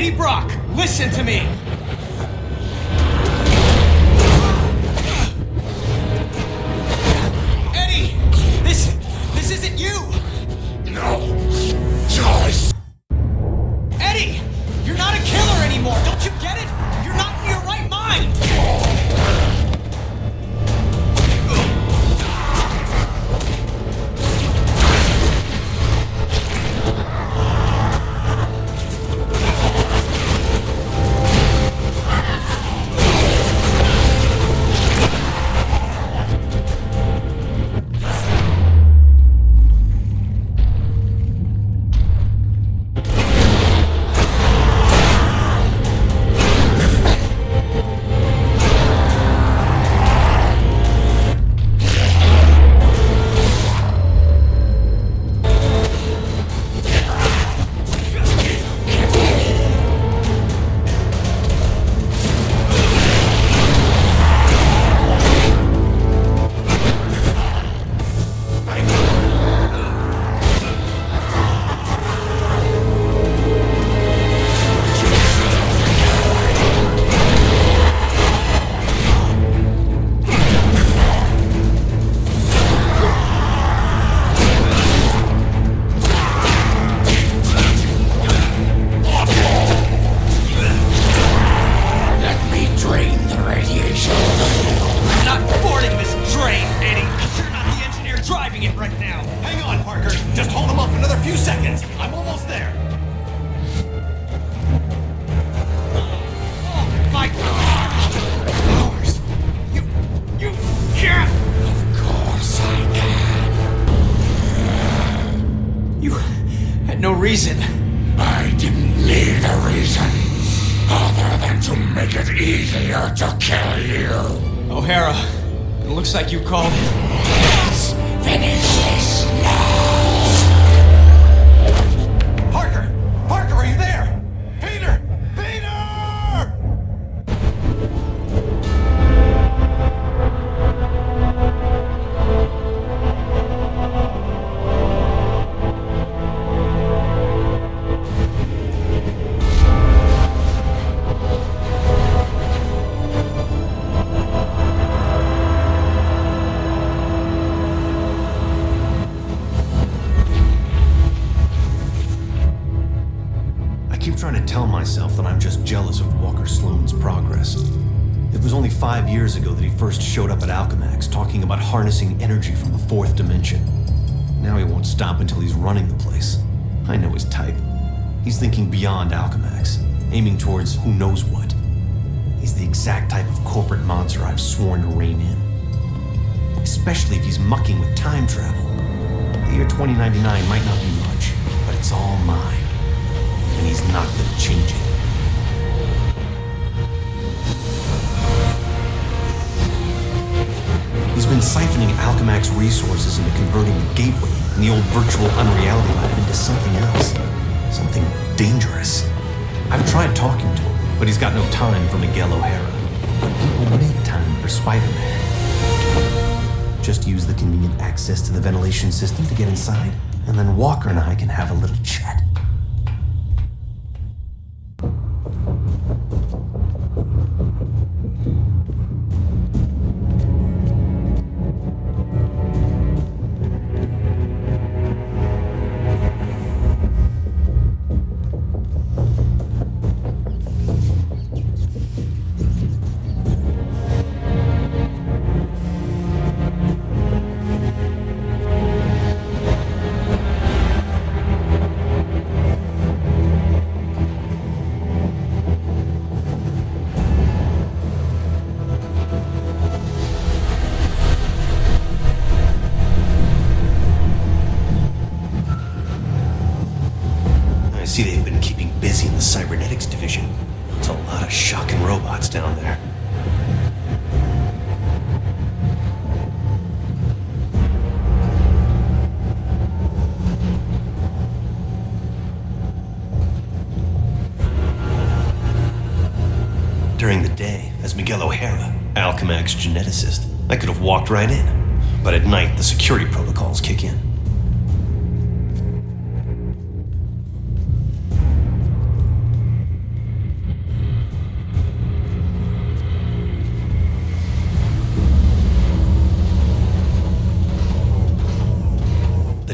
Eddie Brock, listen to me! Eddie! This isn't you! No choice! Eddie! You're not a killer anymore, don't you get it? You're not in your right mind! Reason. I didn't need a reason other than to make it easier to kill you. O'Hara, it looks like you called it. Let's finish this now. Parker! Parker, are you there? Peter! Peter! Myself that I'm just jealous of Walker Sloan's progress. It was only 5 years ago that he first showed up at Alchemax talking about harnessing energy from the fourth dimension. Now he won't stop until he's running the place. I know his type. He's thinking beyond Alchemax, aiming towards who knows what. He's the exact type of corporate monster I've sworn to rein in. Especially if he's mucking with time travel. The year 2099 might not be much, but it's all mine. And he's not gonna change it. He's been siphoning Alchemax resources into converting the gateway and the old virtual unreality lab into something else. Something dangerous. I've tried talking to him, but he's got no time for Miguel O'Hara. But he will make time for Spider-Man. Just use the convenient access to the ventilation system to get inside, and then Walker and I can have a little chat. See, they've been keeping busy in the cybernetics division. It's a lot of shocking robots down there. During the day, as Miguel O'Hara, Alchemax geneticist, I could have walked right in. But at night, the security protocols kick in.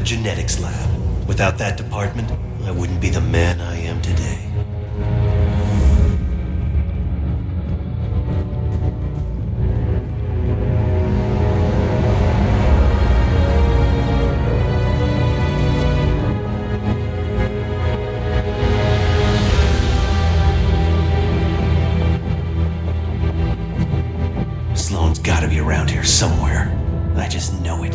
genetics lab. Without that department, I wouldn't be the man I am today. Sloane's gotta be around here somewhere. I just know it.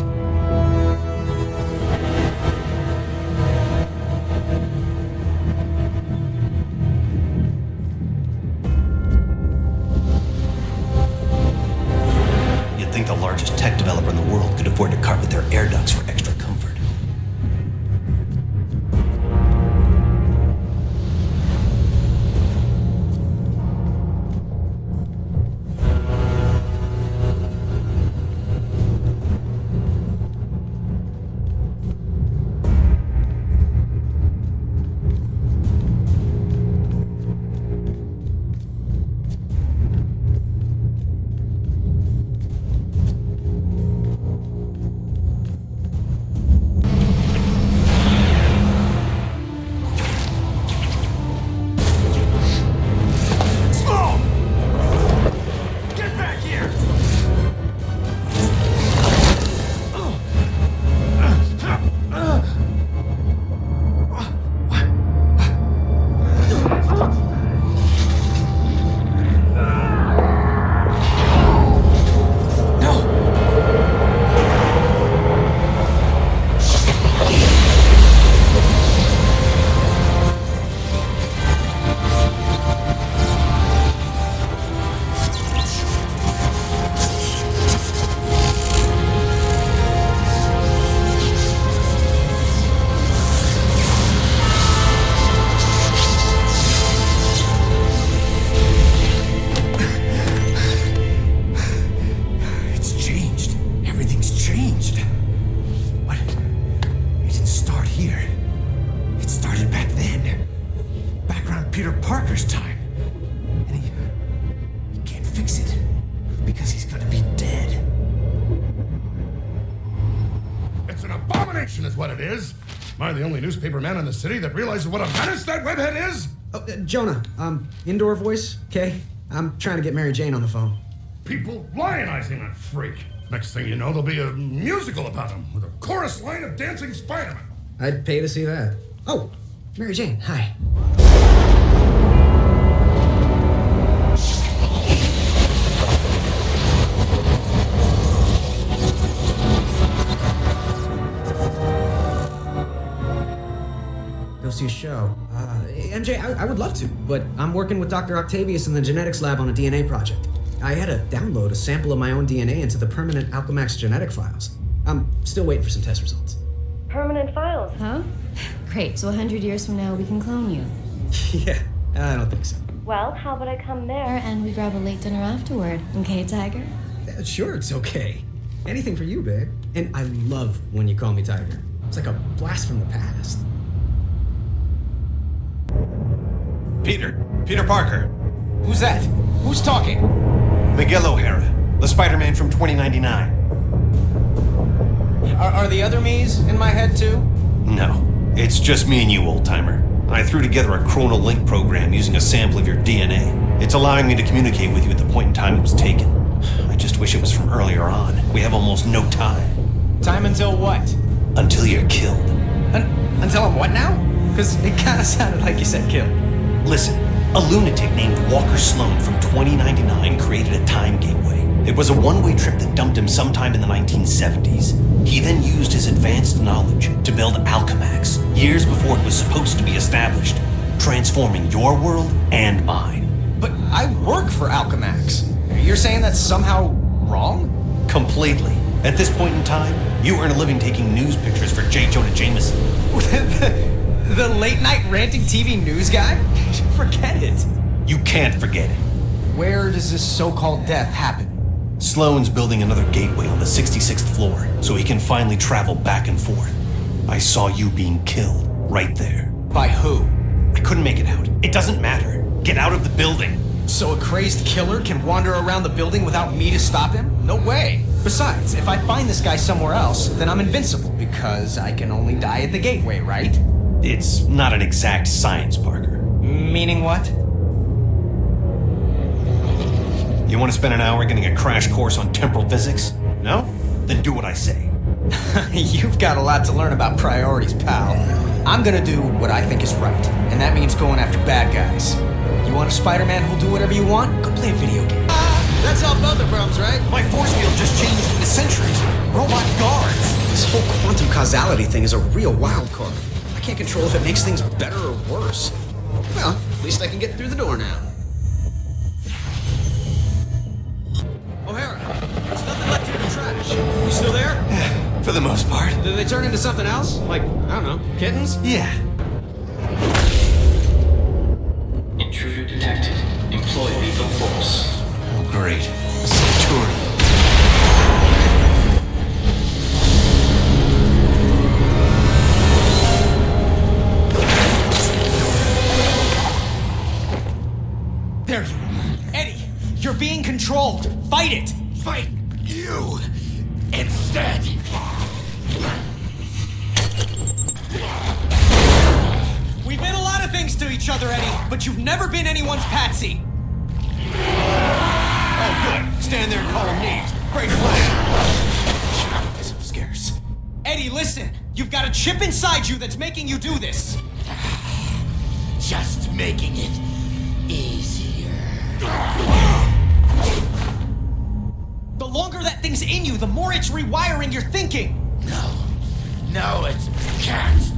You'd think the largest tech developer in the world could afford to carpet their air ducts for extra comfort. Is what it is. Am I the only newspaper man in the city that realizes what a menace that webhead is? Oh, Jonah, indoor voice, okay? I'm trying to get Mary Jane on the phone. People lionizing that freak. Next thing you know, there'll be a musical about him with a chorus line of dancing Spiderman. I'd pay to see that. Oh, Mary Jane, hi. Go see a show. MJ, I would love to, but I'm working with Dr. Octavius in the genetics lab on a DNA project. I had to download a sample of my own DNA into the permanent Alchemax genetic files. I'm still waiting for some test results. Permanent files, huh? Great, so 100 years from now we can clone you. Yeah, I don't think so. Well, how about I come there and we grab a late dinner afterward, okay, Tiger? Sure, it's okay. Anything for you, babe. And I love when you call me Tiger. It's like a blast from the past. Peter Parker. Who's that? Who's talking? Miguel O'Hara, the Spider-Man from 2099. Are the other me's in my head too? No, it's just me and you, old-timer. I threw together a chronal link program using a sample of your DNA. It's allowing me to communicate with you at the point in time it was taken. I just wish it was from earlier on. We have almost no time. Time until what? Until you're killed. Until I'm what now? Because it kind of sounded like you said killed. Listen, a lunatic named Walker Sloan from 2099 created a time gateway. It was a one-way trip that dumped him sometime in the 1970s. He then used his advanced knowledge to build Alchemax, years before it was supposed to be established, transforming your world and mine. But I work for Alchemax. You're saying that's somehow wrong? Completely. At this point in time, you earn a living taking news pictures for J. Jonah Jameson. The late-night ranting TV news guy? Forget it. You can't forget it. Where does this so-called death happen? Sloan's building another gateway on the 66th floor, so he can finally travel back and forth. I saw you being killed right there. By who? I couldn't make it out. It doesn't matter. Get out of the building. So a crazed killer can wander around the building without me to stop him? No way. Besides, if I find this guy somewhere else, then I'm invincible because I can only die at the gateway, right? It's not an exact science, Parker. Meaning what? You want to spend an hour getting a crash course on temporal physics? No? Then do what I say. You've got a lot to learn about priorities, pal. I'm gonna do what I think is right, and that means going after bad guys. You want a Spider-Man who'll do whatever you want? Go play a video game. That solved both the problems, right? My force field just changed into sentries. Robot guards. This whole quantum causality thing is a real wild card. I can't control if it makes things better or worse. Well, at least I can get through the door now. O'Hara, there's nothing left here in the trash. You still there? For the most part. Did they turn into something else? Like, I don't know, kittens? Yeah. Intruder detected. Employ lethal force. Oh, great. Saturn. There you are. Eddie, you're being controlled. Fight it. Fight you instead. We've been a lot of things to each other, Eddie, but you've never been anyone's patsy. Oh, good. Stand there and call them names. Great plan. I'm scarce. Eddie, listen. You've got a chip inside you that's making you do this. Just making it easier. The longer that thing's in you, the more it's rewiring your thinking. No, it can't.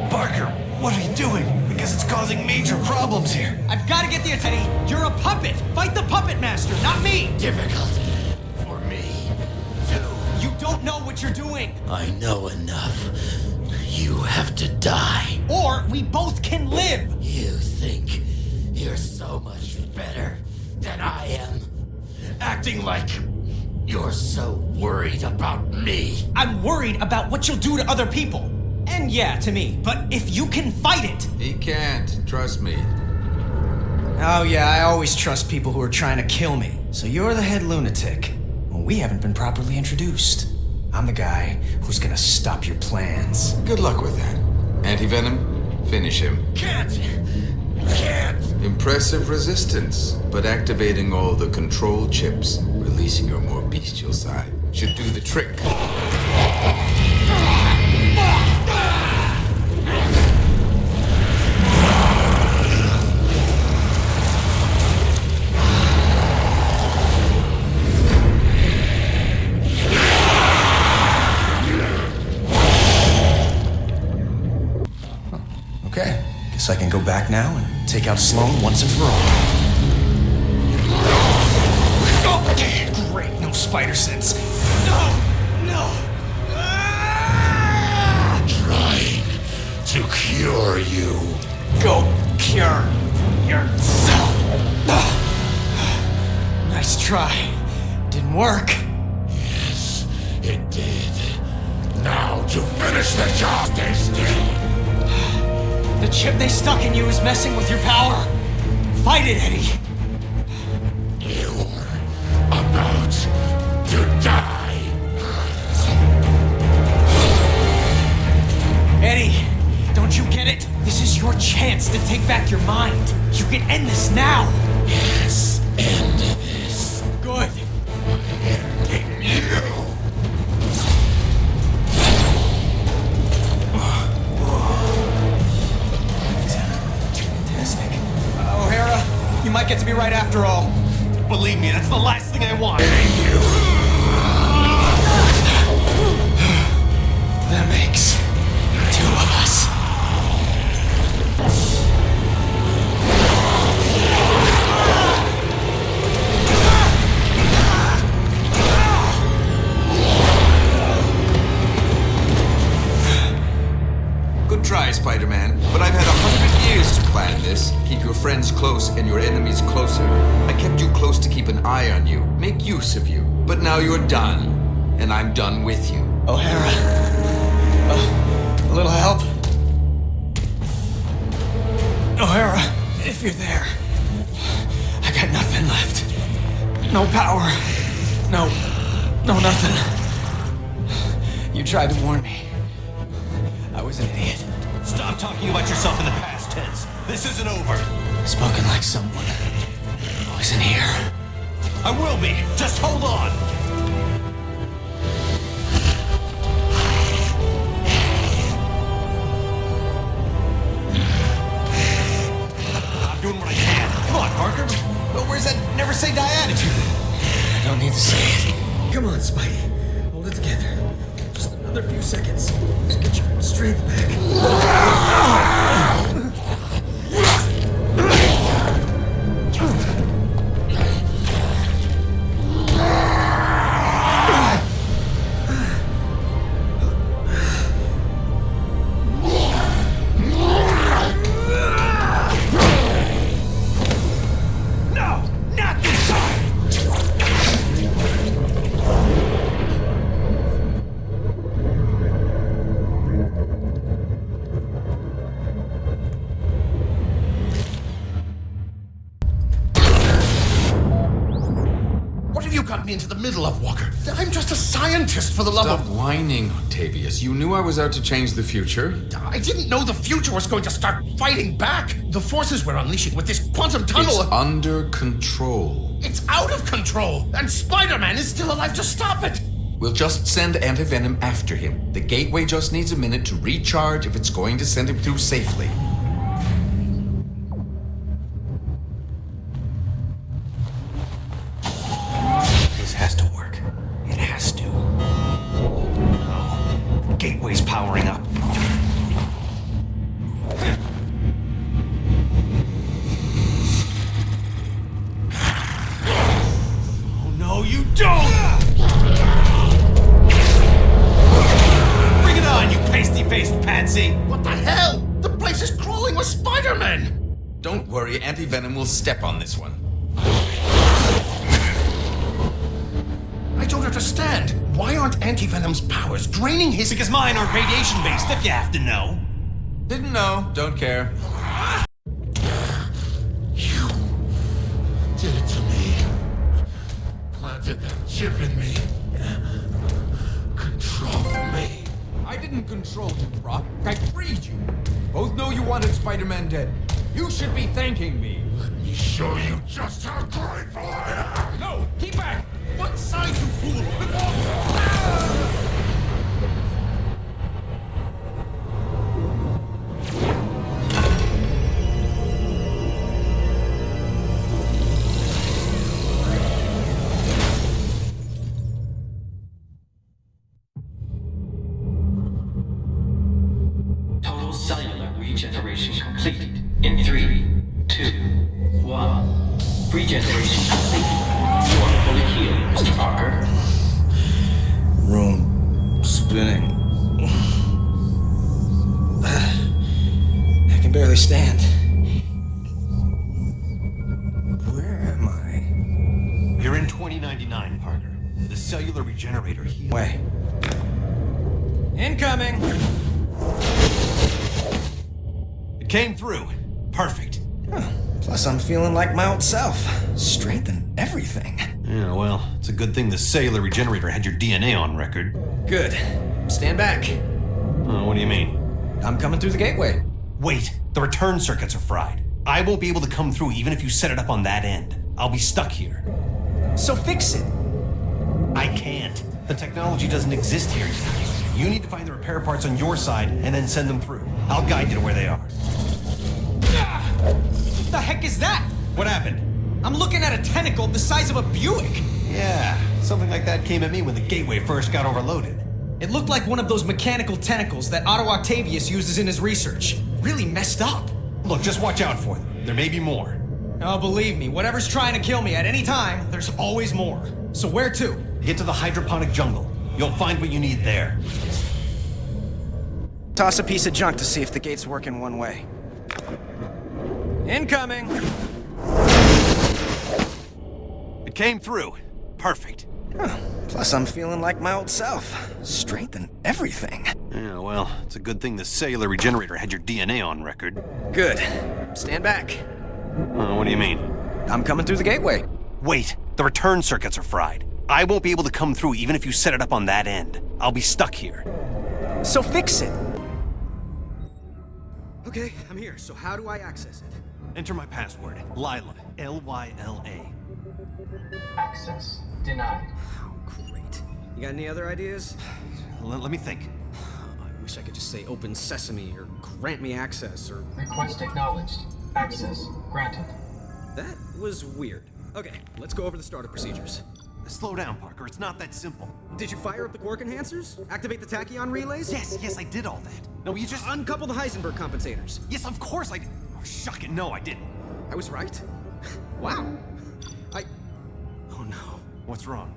Parker, what are you doing? Because it's causing major problems here. I've got to get the Eddie. You're a puppet. Fight the puppet master, not me. Difficult for me, too. You don't know what you're doing. I know enough. You have to die. Or we both can live. You think you're so much better than I am? Acting like you're so worried about me. I'm worried about what you'll do to other people. And yeah, to me. But if you can fight it. He can't. Trust me. Oh yeah, I always trust people who are trying to kill me. So you're the head lunatic. Well, we haven't been properly introduced. I'm the guy who's gonna stop your plans. Good luck with that. Anti-venom? Finish him. Can't. Impressive resistance, but activating all the control chips, releasing your more bestial side, should do the trick. Okay, guess I can go back now and take out Sloan once and for all. Oh, great, no spider sense. No. Trying to cure you. Go cure yourself. Nice try. Didn't work. Yes, it did. Now to finish the job, stay still. The chip they stuck in you is messing with your power. Fight it, Eddie. You're about to die. Eddie, don't you get it? This is your chance to take back your mind. You can end this now. Yes, end this. Good. Ending you. O'Hara, you might get to be right after all. Believe me, that's the last thing I want. That makes two of us. Good try, Spider-Man, but I've had 100 years to plan this. Keep your friends close and your enemies closer. I kept you close to keep an eye on you, make use of you. But now you're done, and I'm done with you. O'Hara. A little help? O'Hara, if you're there, I got nothing left. No power. No nothing. You tried to warn me. I was an idiot. Stop talking about yourself in the past tense. This isn't over. Spoken like someone who isn't here. I will be. Just hold on. I'm doing what I can. Come on, Parker. Well, where's that never say die attitude? I don't need to say it. Come on, Spidey. Hold it together. Just another few seconds. Just get your strength back. Got me into the middle of, Walker. I'm just a scientist, for the love Stop of... whining, Octavius. You knew I was out to change the future. I didn't know the future was going to start fighting back. The forces we're unleashing with this quantum tunnel... It's under control. It's out of control, and Spider-Man is still alive to stop it. We'll just send Anti-Venom after him. The gateway just needs a minute to recharge if it's going to send him through safely. Has to work. It has to. No. Gateway's powering up. Oh no, you don't! Bring it on, you pasty-faced patsy! What the hell? The place is crawling with Spider-Man! Don't worry, Anti-Venom will step on this one. I don't understand. Why aren't Anti-Venom's powers draining his... Because mine aren't radiation-based, if you have to know. Didn't know, don't care. You did it to me. Planted that chip in me. Controlled me. I didn't control you, Brock. I freed you. Both know you wanted Spider-Man dead. You should be thanking me. Let me show you just how grateful I am. No, keep back! One side, you fool! Total cellular regeneration complete. In 3, 2, 1. Regeneration complete. You are fully healed, Mr. Parker. Room spinning. I can barely stand. Where am I? You're in 2099, Parker. The cellular regenerator healed. Way. Incoming! It came through. Perfect. Huh. Plus, I'm feeling like my old self. Strength and everything. Yeah, well, it's a good thing the cellular regenerator had your DNA on record. Good. Stand back. What do you mean? I'm coming through the gateway. Wait, the return circuits are fried. I won't be able to come through even if you set it up on that end. I'll be stuck here. So fix it. I can't. The technology doesn't exist here yet. You need to find the repair parts on your side and then send them through. I'll guide you to where they are. What the heck is that? What happened? I'm looking at a tentacle the size of a Buick. Yeah, something like that came at me when the gateway first got overloaded. It looked like one of those mechanical tentacles that Otto Octavius uses in his research. Really messed up. Look, just watch out for them. There may be more. Oh, believe me, whatever's trying to kill me at any time, there's always more. So where to? Get to the hydroponic jungle. You'll find what you need there. Toss a piece of junk to see if the gates work in one way. Incoming! It came through. Perfect. Plus, I'm feeling like my old self. Strength and everything. Yeah, well, it's a good thing the cellular regenerator had your DNA on record. Good. Stand back. What do you mean? I'm coming through the gateway. Wait, the return circuits are fried. I won't be able to come through even if you set it up on that end. I'll be stuck here. So fix it. Okay, I'm here. So how do I access it? Enter my password. Lila. Lyla. Access denied. Oh, great. You got any other ideas? Let me think. I wish I could just say open sesame or grant me access or... Request acknowledged. Access granted. That was weird. Okay, let's go over the startup procedures. Slow down, Parker. It's not that simple. Did you fire up the quark enhancers? Activate the tachyon relays? Yes, I did all that. No, you just... Uncouple the Heisenberg compensators. Yes, of course I did. Oh, shuck it. No, I didn't. I was right. Wow. Oh no. What's wrong?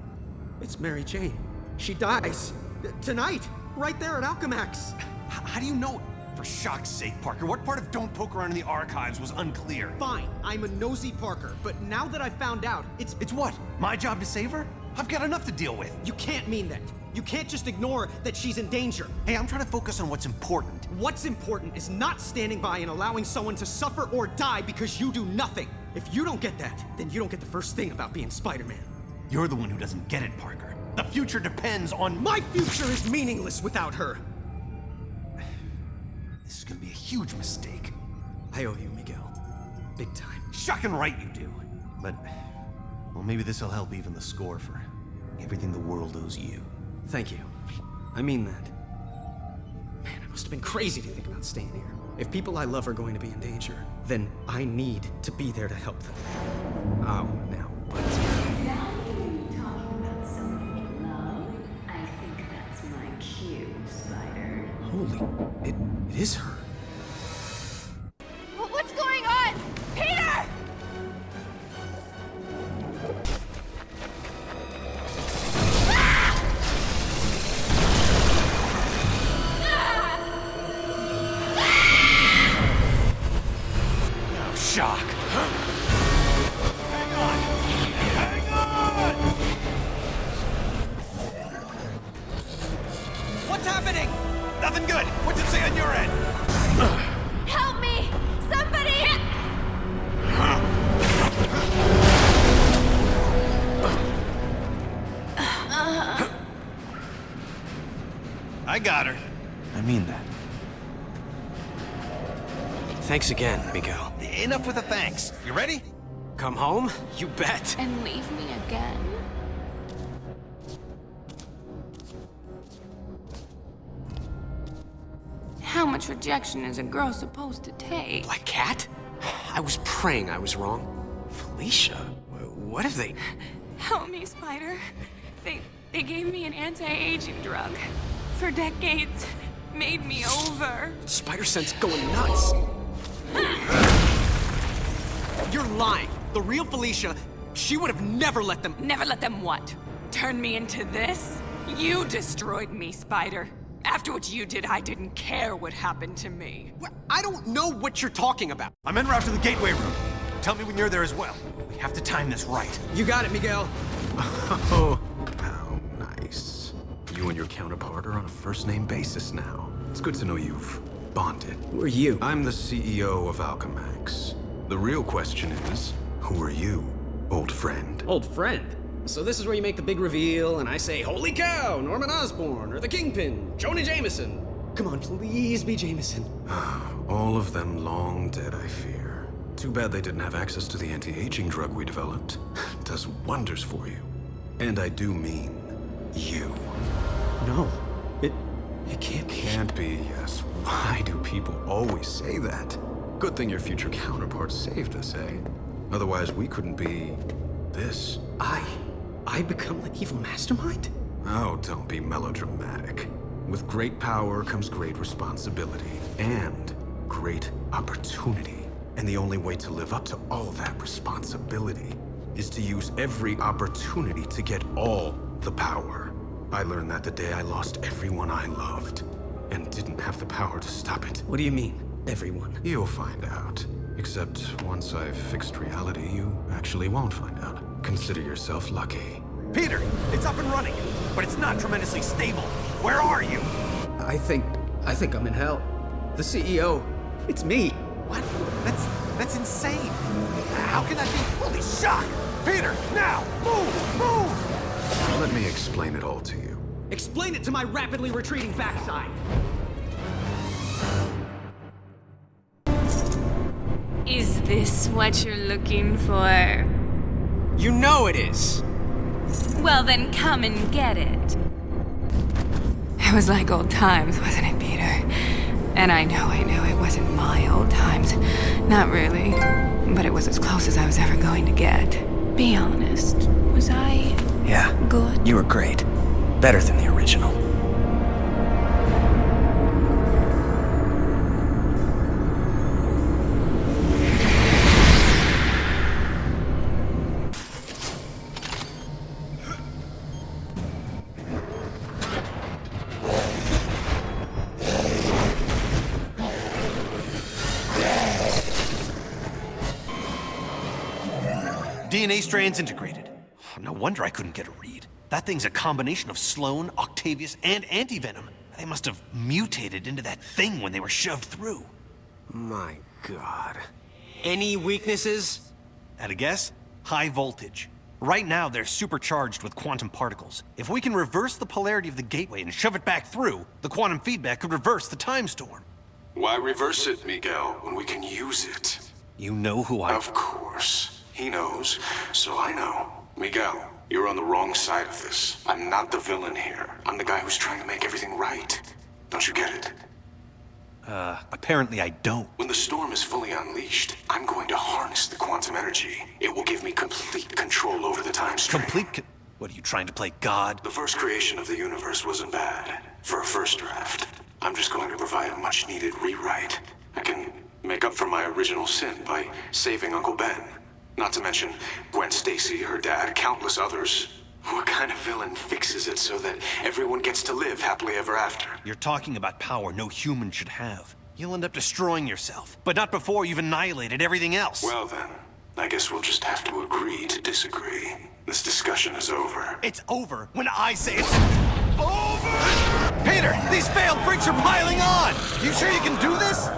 It's Mary Jane. She dies. Tonight. Right there at Alchemax. How do you know? For shock's sake, Parker, what part of Don't Poke Around in the Archives was unclear? Fine, I'm a nosy Parker, but now that I found out, it's what? My job to save her? I've got enough to deal with. You can't mean that. You can't just ignore that she's in danger. Hey, I'm trying to focus on what's important. What's important is not standing by and allowing someone to suffer or die because you do nothing. If you don't get that, then you don't get the first thing about being Spider-Man. You're the one who doesn't get it, Parker. The future depends on... My future is meaningless without her. This is gonna be a huge mistake. I owe you, Miguel. Big time. Shocking right you do. But, well, maybe this'll help even the score for everything the world owes you. Thank you. I mean that. Man, I must have been crazy to think about staying here. If people I love are going to be in danger, then I need to be there to help them. Oh, now what? Now you're talking about someone you love. I think that's my cue, Spider. Holy, it is her. What's going on? Peter! Shock. Hang on! Hang on! What's happening? Nothing good. What's it say on your end? Help me! Somebody! I got her. I mean that. Thanks again, Miguel. Enough with the thanks. You ready? Come home? You bet. And leave me again? How much rejection is a girl supposed to take? Black Cat? I was praying I was wrong. Felicia? What if they... Help me, Spider. They gave me an anti-aging drug. For decades, made me over. Spider Sense going nuts. You're lying. The real Felicia, she would have never let them... Never let them what? Turn me into this? You destroyed me, Spider. After what you did, I didn't care what happened to me. I don't know what you're talking about. I'm en route to the gateway room. Tell me when you're there as well. We have to time this right. You got it, Miguel. Oh, how nice. You and your counterpart are on a first-name basis now. It's good to know you've bonded. Who are you? I'm the CEO of Alchemax. The real question is, who are you, old friend? Old friend? So this is where you make the big reveal, and I say, holy cow, Norman Osborn, or the Kingpin, Jonah Jameson. Come on, please be Jameson. All of them long dead, I fear. Too bad they didn't have access to the anti-aging drug we developed. Does wonders for you. And I do mean you. No, it can't be. Can't be, yes. Why do people always say that? Good thing your future counterpart saved us, eh? Otherwise, we couldn't be... this. I become the evil mastermind? Oh, don't be melodramatic. With great power comes great responsibility and great opportunity. And the only way to live up to all that responsibility is to use every opportunity to get all the power. I learned that the day I lost everyone I loved and didn't have the power to stop it. What do you mean, everyone? You'll find out. Except once I've fixed reality, you actually won't find out. Consider yourself lucky. Peter, it's up and running, but it's not tremendously stable. Where are you? I think I'm in hell. The CEO, it's me. What? That's insane. How can that be? Holy shock! Peter, now! Move! Let me explain it all to you. Explain it to my rapidly retreating backside. Is this what you're looking for? You know it is. Well, then come and get it. It was like old times, wasn't it, Peter? And I know, it wasn't my old times. Not really. But it was as close as I was ever going to get. Be honest. Was I... Yeah. Good? You were great. Better than the original. DNA strands integrated. No wonder I couldn't get a read. That thing's a combination of Sloan, Octavius, and Antivenom. They must have mutated into that thing when they were shoved through. My God. Any weaknesses? At a guess? High voltage. Right now, they're supercharged with quantum particles. If we can reverse the polarity of the gateway and shove it back through, the quantum feedback could reverse the time storm. Why reverse it, Miguel, when we can use it? You know who I... Of course. He knows, so I know. Miguel, you're on the wrong side of this. I'm not the villain here. I'm the guy who's trying to make everything right. Don't you get it? Apparently I don't. When the storm is fully unleashed, I'm going to harness the quantum energy. It will give me complete control over the time stream. What, are you trying to play God? The first creation of the universe wasn't bad. For a first draft. I'm just going to provide a much-needed rewrite. I can make up for my original sin by saving Uncle Ben. Not to mention Gwen Stacy, her dad, countless others. What kind of villain fixes it so that everyone gets to live happily ever after? You're talking about power no human should have. You'll end up destroying yourself, but not before you've annihilated everything else. Well then, I guess we'll just have to agree to disagree. This discussion is over. It's over when I say it's over! Peter, these failed freaks are piling on! You sure you can do this?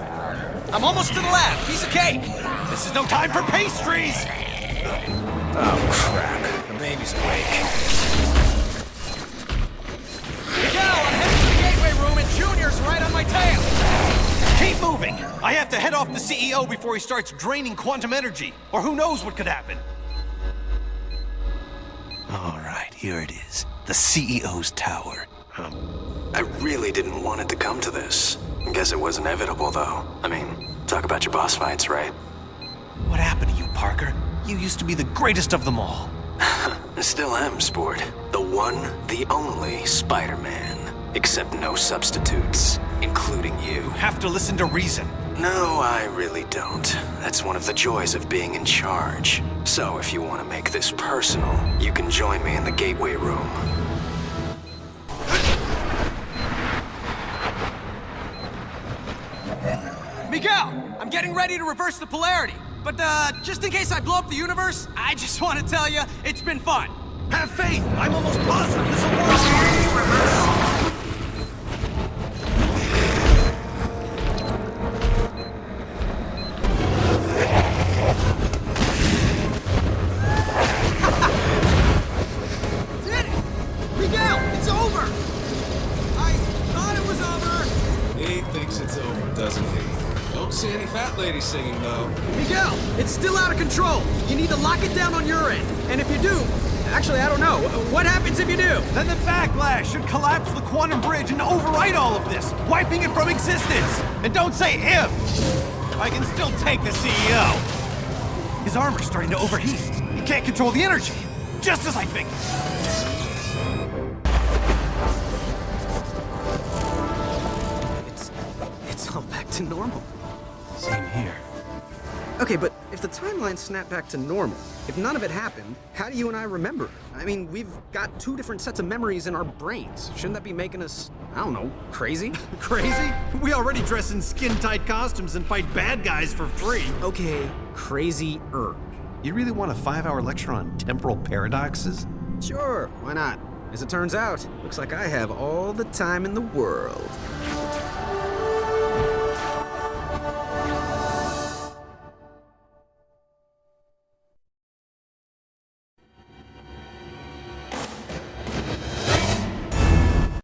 I'm almost to the lab. Piece of cake. This is no time for pastries! Oh, crap. The baby's awake. Miguel, I'm heading to the gateway room and Junior's right on my tail. Keep moving! I have to head off the CEO before he starts draining quantum energy, or who knows what could happen. All right, here it is. The CEO's tower. I really didn't want it to come to this. Guess it was inevitable, though. I mean, talk about your boss fights, right? What happened to you, Parker? You used to be the greatest of them all. I still am, Sport. The one, the only Spider-Man. Except no substitutes, including you. You have to listen to reason. No, I really don't. That's one of the joys of being in charge. So if you want to make this personal, you can join me in the gateway room. Miguel, I'm getting ready to reverse the polarity. But just in case I blow up the universe, I just want to tell you, it's been fun. Have faith! I'm almost positive this will work! Did it! Miguel, it's over! I thought it was over. He thinks it's over, doesn't he? Don't see any fat ladies singing, though. Miguel, it's still out of control. You need to lock it down on your end. And if you do, actually, I don't know. What happens if you do? Then the backlash should collapse the quantum bridge and overwrite all of this, wiping it from existence. And don't say if. I can still take the CEO. His armor's starting to overheat. He can't control the energy. Just as I figured. It's all back to normal. Same here. Okay, but if the timeline snapped back to normal, if none of it happened, how do you and I remember it? I mean, we've got two different sets of memories in our brains. Shouldn't that be making us, I don't know, crazy? Crazy? We already dress in skin-tight costumes and fight bad guys for free. Okay, crazy-er. You really want a 5-hour lecture on temporal paradoxes? Sure, why not? As it turns out, looks like I have all the time in the world.